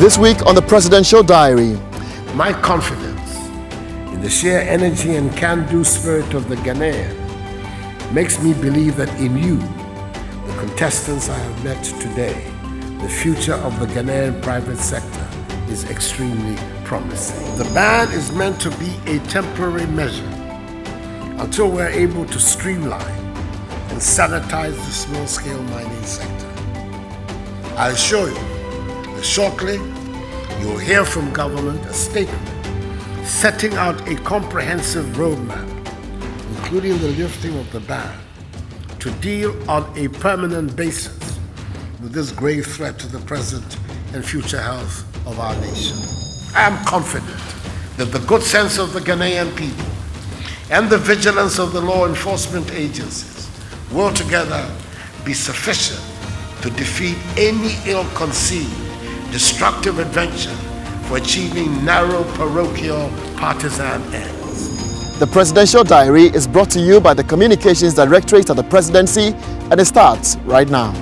This week on the Presidential Diary. My confidence in the sheer energy and can-do spirit of the Ghanaian makes me believe that in you, the contestants I have met today, the future of the Ghanaian private sector is extremely promising. The ban is meant to be a temporary measure until we're able to streamline and sanitize the small-scale mining sector. I assure you that shortly you'll hear from government a statement setting out a comprehensive roadmap, including the lifting of the ban, to deal on a permanent basis with this grave threat to the present and future health of our nation. I am confident that the good sense of the Ghanaian people and the vigilance of the law enforcement agencies will together be sufficient to defeat any ill-conceived, destructive adventure for achieving narrow parochial partisan ends. The Presidential Diary is brought to you by the Communications Directorate of the Presidency, and it starts right now.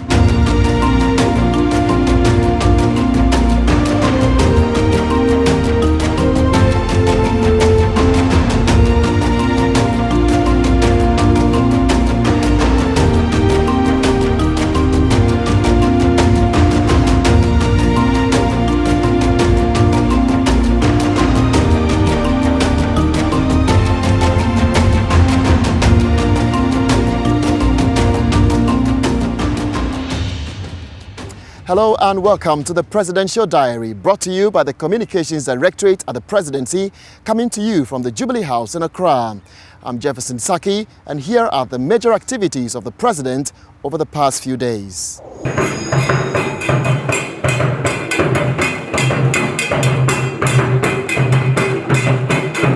Hello and welcome to the Presidential Diary, brought to you by the Communications Directorate at the Presidency, coming to you from the Jubilee House in Accra. I'm Jefferson Saki, and here are the major activities of the President over the past few days.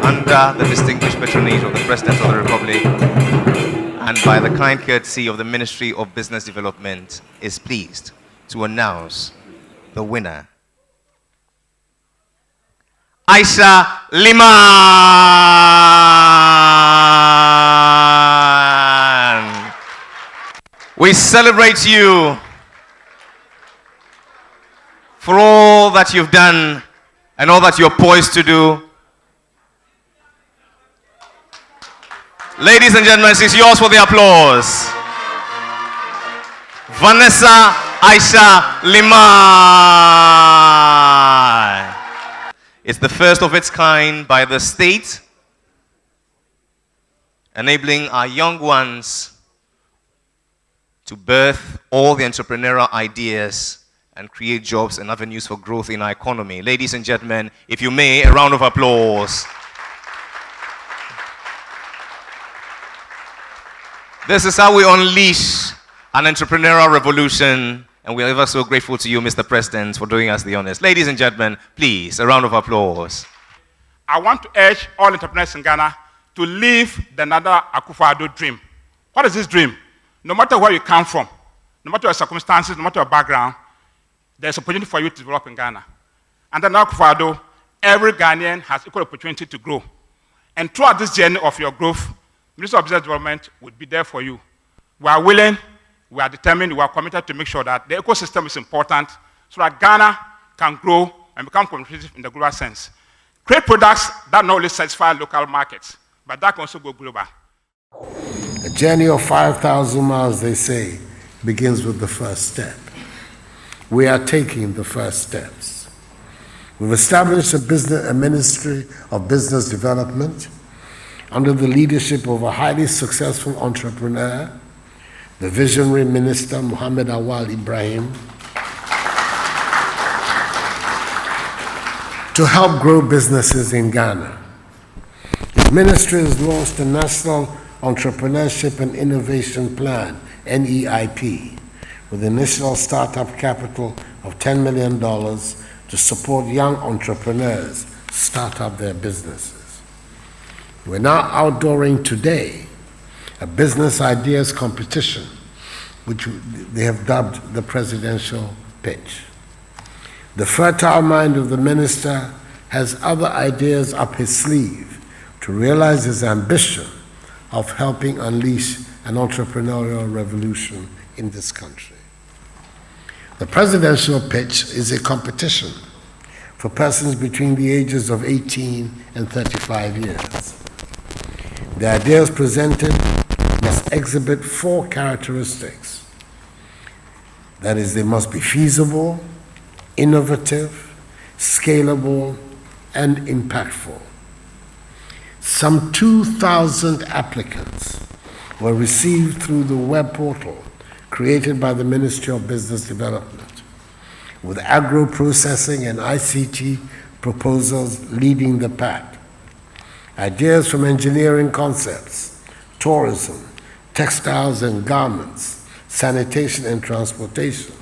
Under the distinguished patronage of the President of the Republic and by the kind courtesy of the Ministry of Business Development, is pleased to announce the winner. Aisha Liman. We celebrate you for all that you've done and all that you're poised to do. Ladies and gentlemen, it's yours for the applause. Vanessa Aisha Liman. It's the first of its kind by the state, enabling our young ones to birth all the entrepreneurial ideas and create jobs and avenues for growth in our economy. Ladies and gentlemen, if you may, a round of applause. This is how we unleash an entrepreneurial revolution, and we are ever so grateful to you, Mr. President, for doing us the honors. Ladies and gentlemen, please, a round of applause. I want to urge all entrepreneurs in Ghana to live the Nana Akufo-Addo dream. What is this dream? No matter where you come from, no matter your circumstances, no matter your background, there's opportunity for you to develop in Ghana. Under Nana Akufo-Addo, every Ghanaian has equal opportunity to grow. And throughout this journey of your growth, Ministry of Business Development would be there for you. We are willing, we are determined, we are committed to make sure that the ecosystem is important so that Ghana can grow and become competitive in the global sense. Create products that not only satisfy local markets, but that can also go global. A journey of 5,000 miles, they say, begins with the first step. We are taking the first steps. We've established a Ministry of Business Development under the leadership of a highly successful entrepreneur, the visionary Minister Muhammad Awal Ibrahim, to help grow businesses in Ghana. The ministry has launched the National Entrepreneurship and Innovation Plan, NEIP, with initial startup capital of $10 million to support young entrepreneurs start up their businesses. We're now outdooring today a business ideas competition, which they have dubbed the presidential pitch. The fertile mind of the minister has other ideas up his sleeve to realize his ambition of helping unleash an entrepreneurial revolution in this country. The presidential pitch is a competition for persons between the ages of 18 and 35 years. The ideas presented must exhibit 4 characteristics. That is, they must be feasible, innovative, scalable, and impactful. Some 2,000 applicants were received through the web portal created by the Ministry of Business Development, with agro-processing and ICT proposals leading the pack. Ideas from engineering concepts, tourism, textiles and garments, sanitation and transportation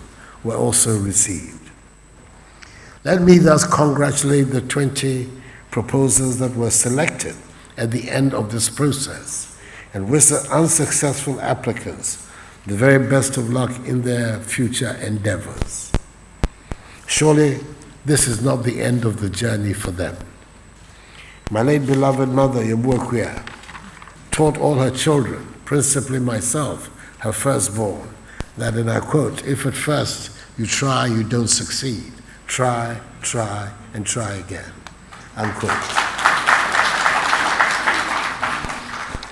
were also received. Let me thus congratulate the 20 proposals that were selected at the end of this process and wish the unsuccessful applicants the very best of luck in their future endeavors. Surely, this is not the end of the journey for them. My late beloved mother, Yabuakuya, taught all her children, principally myself, her firstborn, that, and I quote, "If at first you try, you don't succeed. Try, try, and try again," unquote.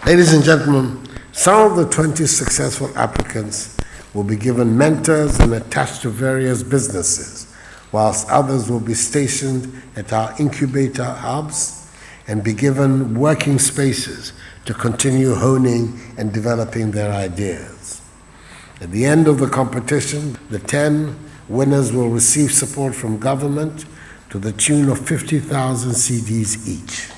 Ladies and gentlemen, some of the 20 successful applicants will be given mentors and attached to various businesses, whilst others will be stationed at our incubator hubs and be given working spaces to continue honing and developing their ideas. At the end of the competition, the 10 winners will receive support from government to the tune of 50,000 cedis each.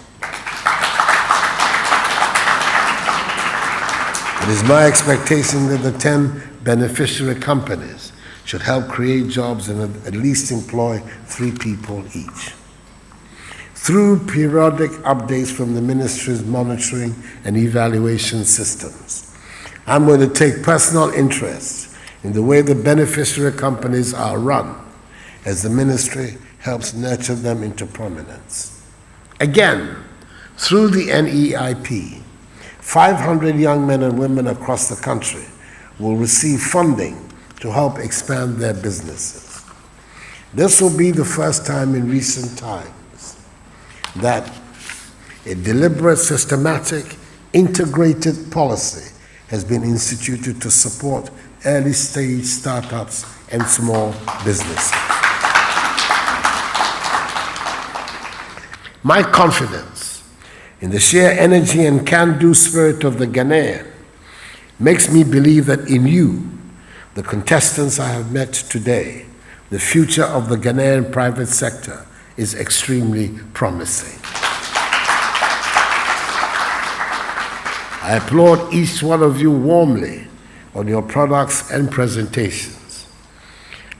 It is my expectation that the 10 beneficiary companies should help create jobs and at least employ 3 people each. Through periodic updates from the ministry's monitoring and evaluation systems, I'm going to take personal interest in the way the beneficiary companies are run as the ministry helps nurture them into prominence. Again, through the NEIP, 500 young men and women across the country will receive funding to help expand their businesses. This will be the first time in recent times that a deliberate, systematic, integrated policy has been instituted to support early-stage startups and small businesses. My confidence in the sheer energy and can-do spirit of the Ghanaian makes me believe that in you, the contestants I have met today, the future of the Ghanaian private sector is extremely promising. I applaud each one of you warmly on your products and presentations.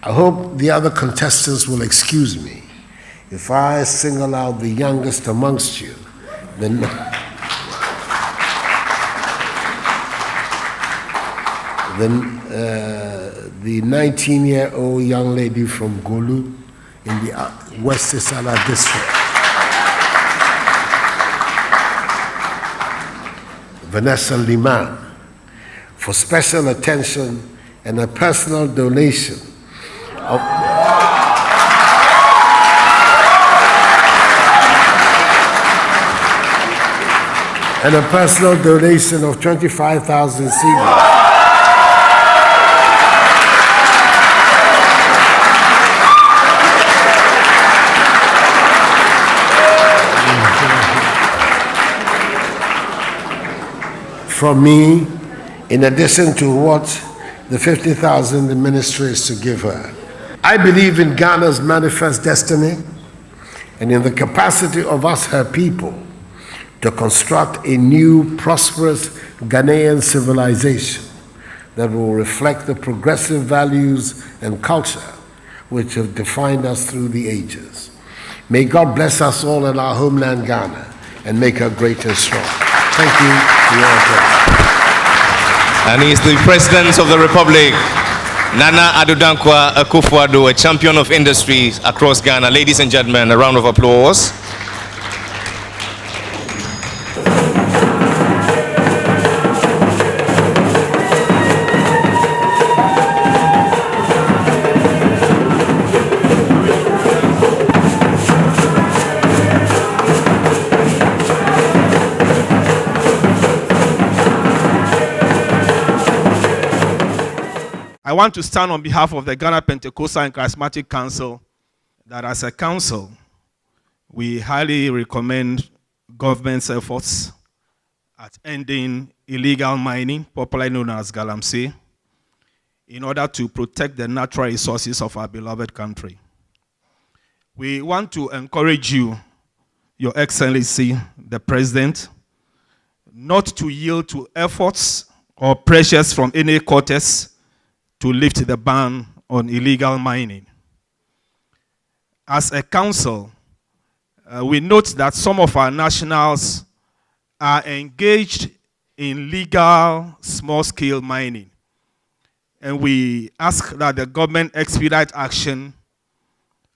I hope the other contestants will excuse me if I single out the youngest amongst you, the 19-year-old young lady from Golu in the West Sisala district, Vanessa Liman, for special attention and a personal donation of and a personal donation of 25,000 cedis. From me, in addition to what the 50,000 the ministry is to give her. I believe in Ghana's manifest destiny and in the capacity of us, her people, to construct a new, prosperous Ghanaian civilization that will reflect the progressive values and culture which have defined us through the ages. May God bless us all in our homeland, Ghana, and make her great and strong. Thank you for your attention. And he is the President of the Republic, Nana Addo Dankwa Akufo-Addo, a champion of industries across Ghana. Ladies and gentlemen, a round of applause. I want to stand on behalf of the Ghana Pentecostal and Charismatic Council that as a council, we highly recommend government's efforts at ending illegal mining, popularly known as galamsey, in order to protect the natural resources of our beloved country. We want to encourage you, Your Excellency, the President, not to yield to efforts or pressures from any quarters to lift the ban on illegal mining. As a council, we note that some of our nationals are engaged in legal small-scale mining. And we ask that the government expedite action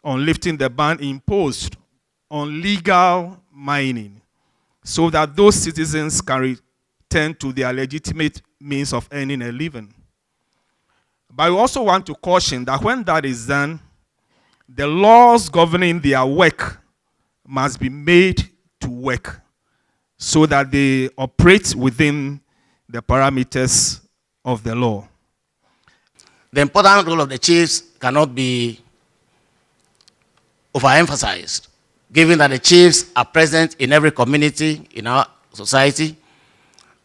on lifting the ban imposed on legal mining so that those citizens can return to their legitimate means of earning a living. But we also want to caution that when that is done, the laws governing their work must be made to work so that they operate within the parameters of the law. The important role of the chiefs cannot be overemphasized, given that the chiefs are present in every community in our society.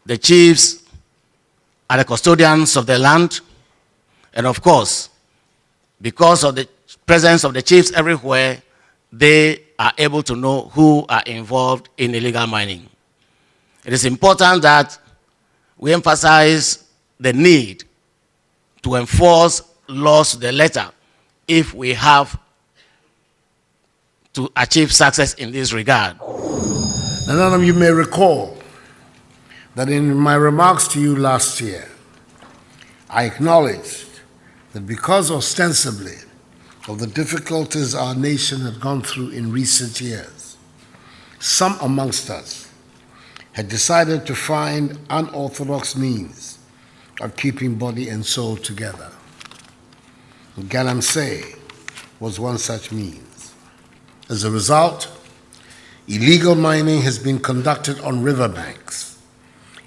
The chiefs are the custodians of the land, and of course, because of the presence of the chiefs everywhere, they are able to know who are involved in illegal mining. It is important that we emphasize the need to enforce laws to the letter if we have to achieve success in this regard. Now, none of you may recall that in my remarks to you last year, I acknowledged that because ostensibly of the difficulties our nation had gone through in recent years, some amongst us had decided to find unorthodox means of keeping body and soul together. Galamsey was one such means. As a result, illegal mining has been conducted on riverbanks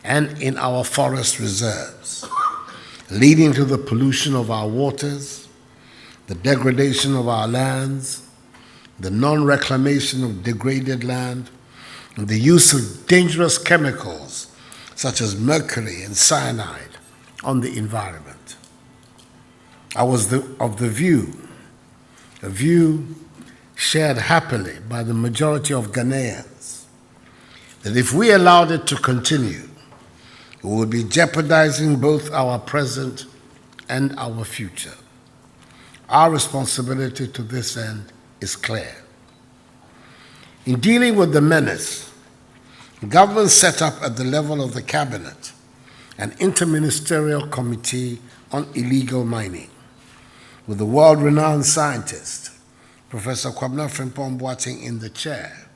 and in our forest reserves, leading to the pollution of our waters, the degradation of our lands, the non-reclamation of degraded land, and the use of dangerous chemicals such as mercury and cyanide on the environment. I was of the view, a view shared happily by the majority of Ghanaians, that if we allowed it to continue, we would be jeopardizing both our present and our future. Our responsibility to this end is clear. In dealing with the menace, government set up at the level of the cabinet an interministerial committee on illegal mining with the world-renowned scientist, Professor Kwabena Frimpong Boateng, in the chair,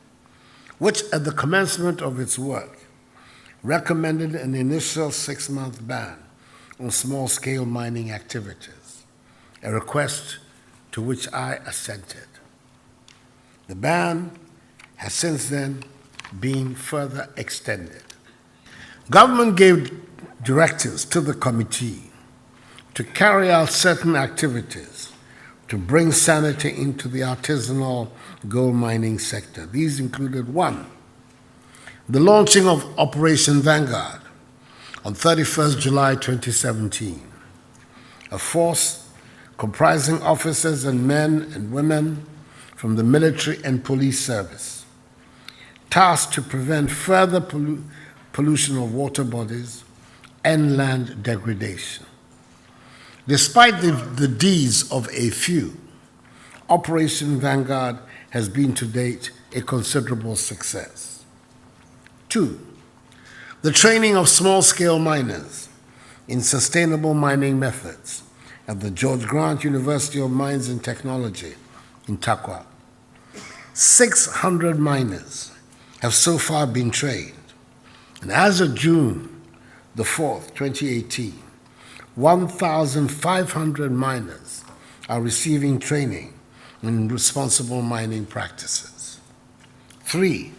which at the commencement of its work recommended an initial 6-month ban on small-scale mining activities, a request to which I assented. The ban has since then been further extended. Government gave directives to the committee to carry out certain activities to bring sanity into the artisanal gold mining sector. These included: 1, the launching of Operation Vanguard on 31st July 2017, a force comprising officers and men and women from the military and police service, tasked to prevent further pollution of water bodies and land degradation. Despite the deeds of a few, Operation Vanguard has been to date a considerable success. 2, the training of small-scale miners in sustainable mining methods at the George Grant University of Mines and Technology in Takwa. 600 miners have so far been trained, and as of June the 4th, 2018, 1,500 miners are receiving training in responsible mining practices. 3,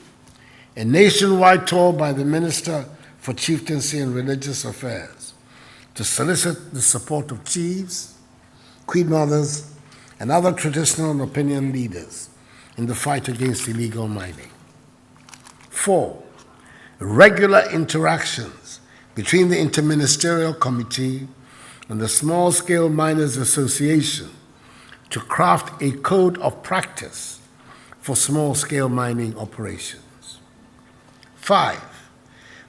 a nationwide tour by the Minister for Chieftaincy and Religious Affairs to solicit the support of chiefs, queen mothers, and other traditional and opinion leaders in the fight against illegal mining. 4, regular interactions between the Interministerial Committee and the Small Scale Miners Association to craft a code of practice for small-scale mining operations. 5,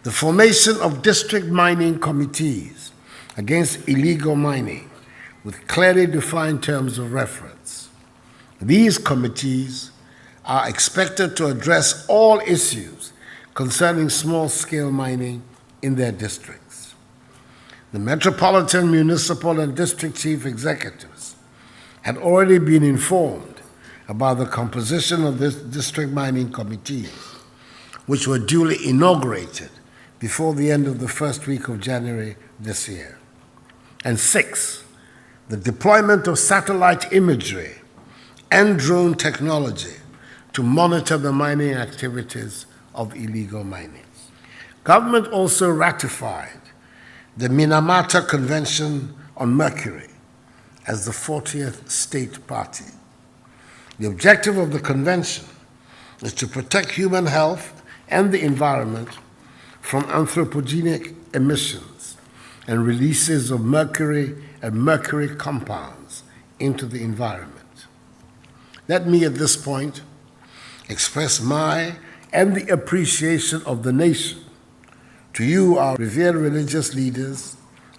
the formation of district mining committees against illegal mining with clearly defined terms of reference. These committees are expected to address all issues concerning small-scale mining in their districts. The Metropolitan, Municipal, and District Chief Executives had already been informed about the composition of this district mining committees, which were duly inaugurated before the end of the first week of January this year. And 6, the deployment of satellite imagery and drone technology to monitor the mining activities of illegal mining. Government also ratified the Minamata Convention on Mercury as the 40th state party. The objective of the convention is to protect human health and the environment from anthropogenic emissions and releases of mercury and mercury compounds into the environment. Let me at this point express my and the appreciation of the nation to you, our revered religious leaders,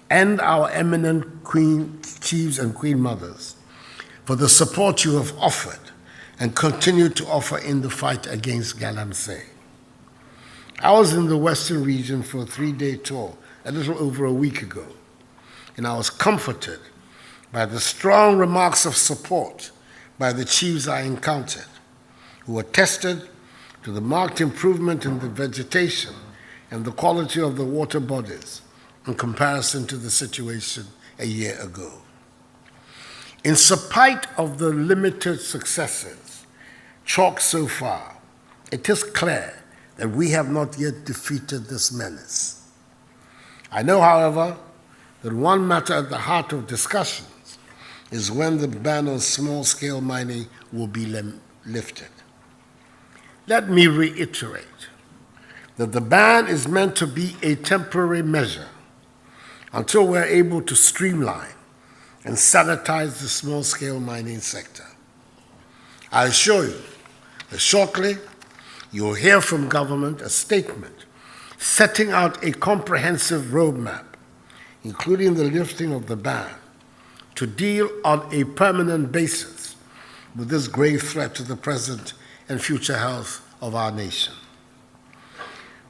and our eminent queen chiefs and queen mothers, for the support you have offered and continue to offer in the fight against galamsey. I was in the Western region for a 3-day tour a little over a week ago, and I was comforted by the strong remarks of support by the chiefs I encountered, who attested to the marked improvement in the vegetation and the quality of the water bodies in comparison to the situation a year ago. In spite of the limited successes chalked so far, it is clear that we have not yet defeated this menace. I know, however, that one matter at the heart of discussions is when the ban on small-scale mining will be lifted. Let me reiterate that the ban is meant to be a temporary measure until we're able to streamline and sanitize the small-scale mining sector. I assure you that shortly you'll hear from government a statement setting out a comprehensive roadmap, including the lifting of the ban, to deal on a permanent basis with this grave threat to the present and future health of our nation.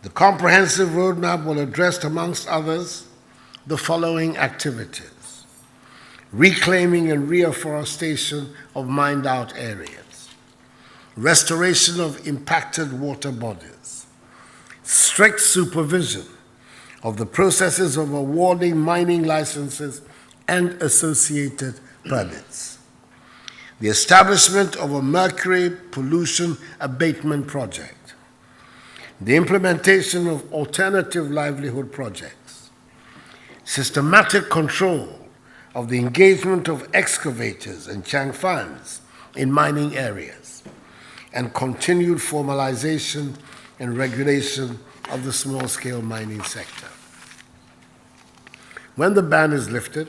The comprehensive roadmap will address, amongst others, the following activities: reclaiming and reforestation of mined-out areas, restoration of impacted water bodies, strict supervision of the processes of awarding mining licenses and associated permits, the establishment of a mercury pollution abatement project, the implementation of alternative livelihood projects, systematic control of the engagement of excavators and changfans in mining areas, and continued formalization and regulation of the small-scale mining sector. When the ban is lifted,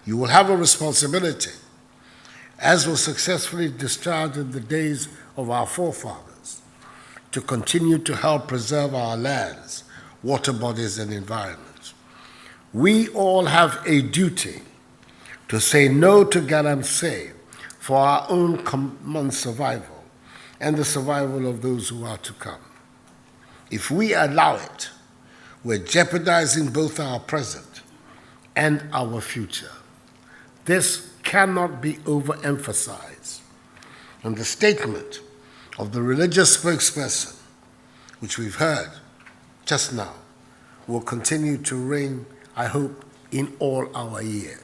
you will have a responsibility, as was successfully discharged in the days of our forefathers, to continue to help preserve our lands, water bodies, and environment. We all have a duty to say no to galamsey for our own common survival and the survival of those who are to come. If we allow it, we're jeopardizing both our present and our future. This cannot be overemphasized. And the statement of the religious spokesperson, which we've heard just now, will continue to ring, I hope, in all our ears.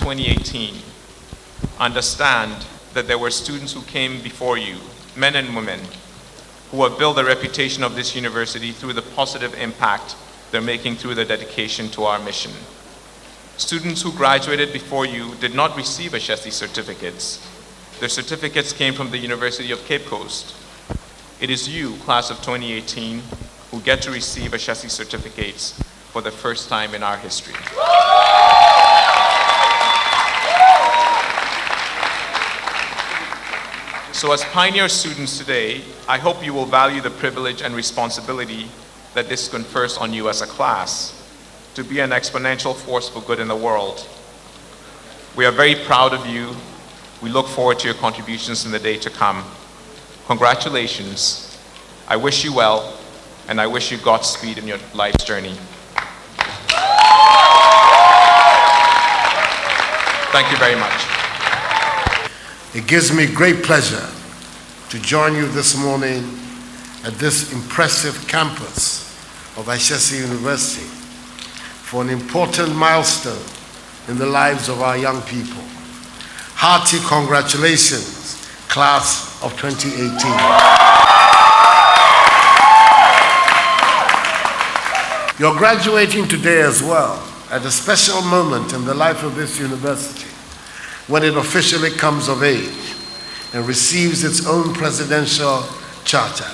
2018, understand that there were students who came before you, men and women, who have built the reputation of this university through the positive impact they're making through their dedication to our mission. Students who graduated before you did not receive Ashesi certificates. Their certificates came from the University of Cape Coast. It is you, class of 2018, who get to receive Ashesi certificates for the first time in our history. So as pioneer students today, I hope you will value the privilege and responsibility that this confers on you as a class to be an exponential force for good in the world. We are very proud of you. We look forward to your contributions in the day to come. Congratulations. I wish you well, and I wish you Godspeed in your life's journey. Thank you very much. It gives me great pleasure to join you this morning at this impressive campus of Ashesi University for an important milestone in the lives of our young people. Hearty congratulations, class of 2018. You're graduating today as well, at a special moment in the life of this university, when it officially comes of age and receives its own presidential charter.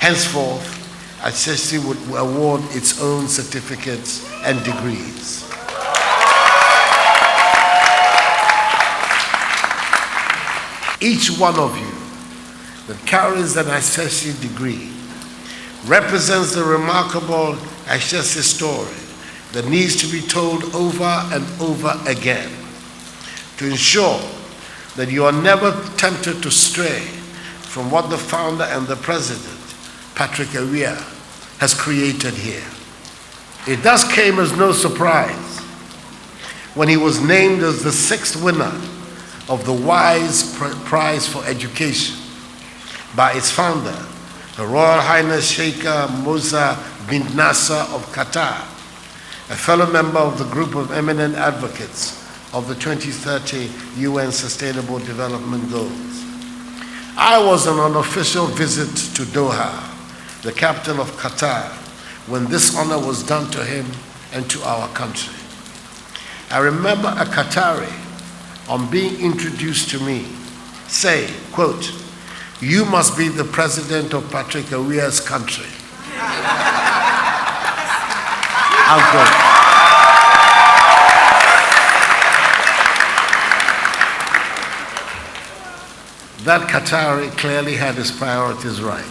Henceforth, Ashesi would award its own certificates and degrees. Each one of you that carries an Ashesi degree represents the remarkable Ashesi story that needs to be told over and over again to ensure that you are never tempted to stray from what the founder and the president, Patrick Awia, has created here. It thus came as no surprise when he was named as the 6th winner of the Wise Prize for Education by its founder, Her Royal Highness Sheikh Musa bin Nasser of Qatar, a fellow member of the group of eminent advocates of the 2030 UN Sustainable Development Goals. I was on an official visit to Doha, the capital of Qatar, when this honor was done to him and to our country. I remember a Qatari, on being introduced to me, say, quote, "You must be the president of Patrick Awia's country." Unquote. That Qatari clearly had his priorities right.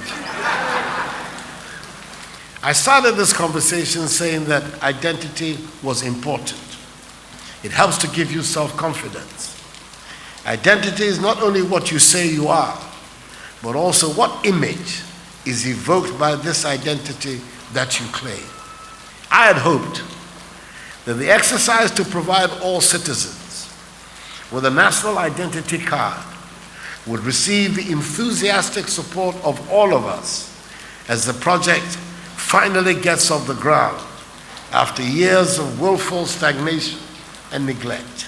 I started this conversation saying that identity was important. It helps to give you self-confidence. Identity is not only what you say you are, but also what image is evoked by this identity that you claim. I had hoped that the exercise to provide all citizens with a national identity card would receive the enthusiastic support of all of us as the project finally gets off the ground after years of willful stagnation and neglect.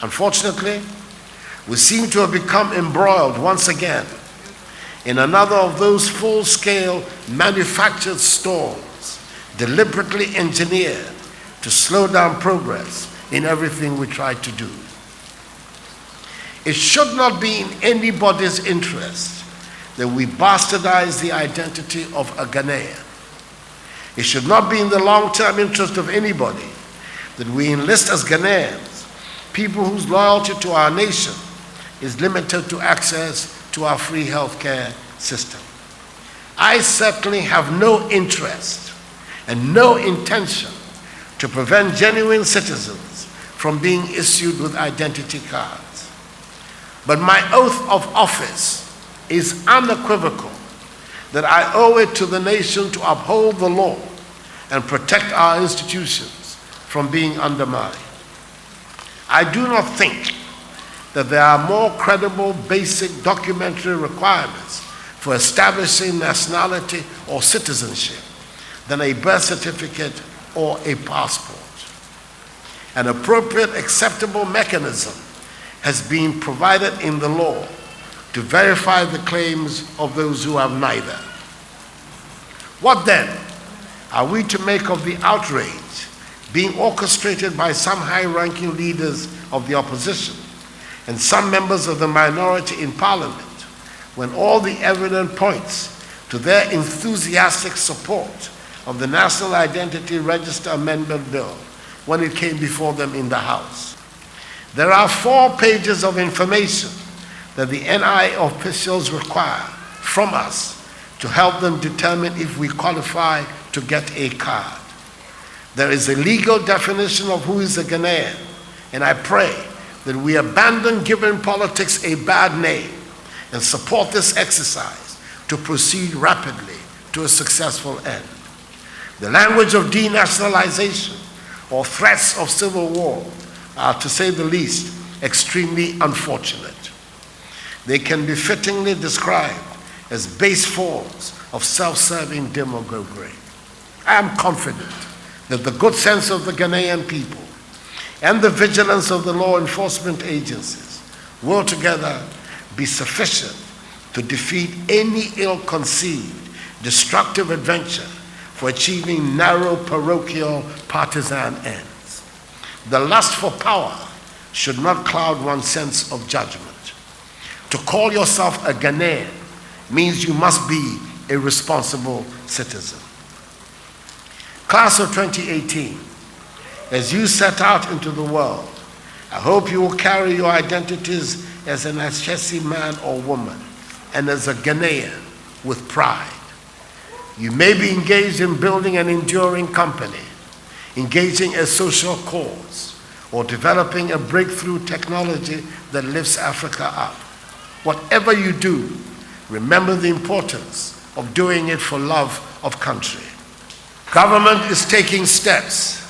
Unfortunately, we seem to have become embroiled once again in another of those full-scale manufactured storms deliberately engineered to slow down progress in everything we try to do. It should not be in anybody's interest that we bastardize the identity of a Ghanaian. It should not be in the long-term interest of anybody that we enlist as Ghanaians people whose loyalty to our nation is limited to access to our free healthcare system. I certainly have no interest and no intention to prevent genuine citizens from being issued with identity cards. But my oath of office is unequivocal that I owe it to the nation to uphold the law and protect our institutions from being undermined. I do not think that there are more credible basic documentary requirements for establishing nationality or citizenship than a birth certificate or a passport. An appropriate, acceptable mechanism has been provided in the law to verify the claims of those who have neither. What then are we to make of the outrage being orchestrated by some high-ranking leaders of the opposition and some members of the minority in Parliament, when all the evidence points to their enthusiastic support of the National Identity Register Amendment Bill when it came before them in the House? There are 4 pages of information that the NI officials require from us to help them determine if we qualify to get a card. There is a legal definition of who is a Ghanaian, and I pray that we abandon giving politics a bad name and support this exercise to proceed rapidly to a successful end. The language of denationalization or threats of civil war are, to say the least, extremely unfortunate. They can be fittingly described as base forms of self-serving demagoguery. I am confident that the good sense of the Ghanaian people and the vigilance of the law enforcement agencies will together be sufficient to defeat any ill-conceived, destructive adventure for achieving narrow parochial partisan ends. The lust for power should not cloud one's sense of judgment. To call yourself a Ghanaian means you must be a responsible citizen. Class of 2018, as you set out into the world, I hope you will carry your identities as an Ashesi man or woman and as a Ghanaian with pride. You may be engaged in building an enduring company, engaging a social cause, or developing a breakthrough technology that lifts Africa up. Whatever you do, remember the importance of doing it for love of country. Government is taking steps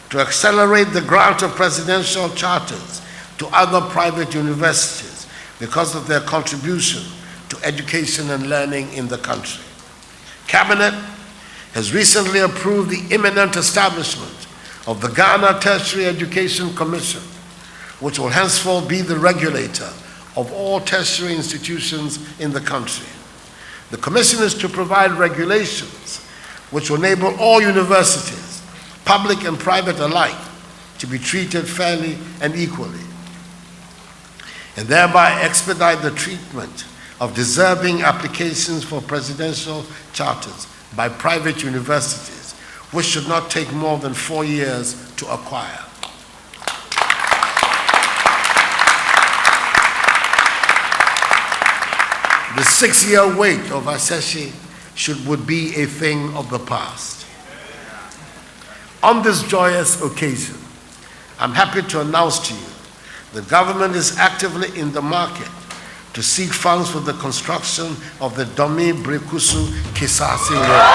to accelerate the grant of presidential charters to other private universities because of their contribution to education and learning in the country. Cabinet has recently approved the imminent establishment of the Ghana Tertiary Education Commission, which will henceforth be the regulator of all tertiary institutions in the country. The commission is to provide regulations which will enable all universities, public and private alike, to be treated fairly and equally, and thereby expedite the treatment of deserving applications for presidential charters by private universities, which should not take more than 4 years to acquire. The 6-year wait of Ashesi would be a thing of the past. On this joyous occasion, I'm happy to announce to you the government is actively in the market to seek funds for the construction of the Domi Brekusu Kisasi Road.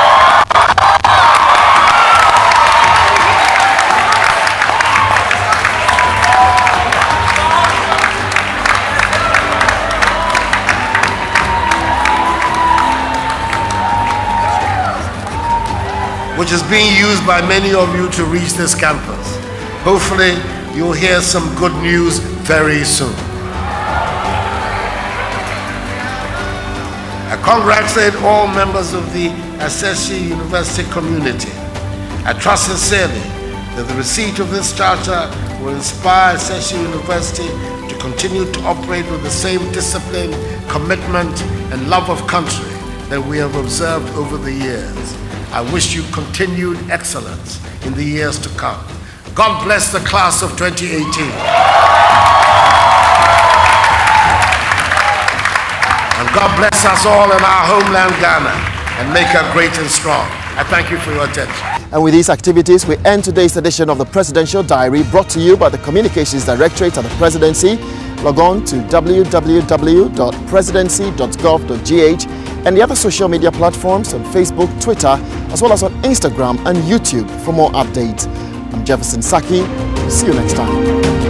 Which is being used by many of you to reach this campus. Hopefully, you'll hear some good news very soon. I congratulate all members of the Ashesi University community. I trust sincerely that the receipt of this charter will inspire Ashesi University to continue to operate with the same discipline, commitment, and love of country that we have observed over the years. I wish you continued excellence in the years to come. God bless the class of 2018. And God bless us all in our homeland, Ghana, and make her great and strong. I thank you for your attention. And with these activities, we end today's edition of the Presidential Diary, brought to you by the Communications Directorate at the Presidency. Log on to www.presidency.gov.gh and the other social media platforms on Facebook, Twitter, as well as on Instagram and YouTube for more updates. I'm Jefferson Saki. See you next time.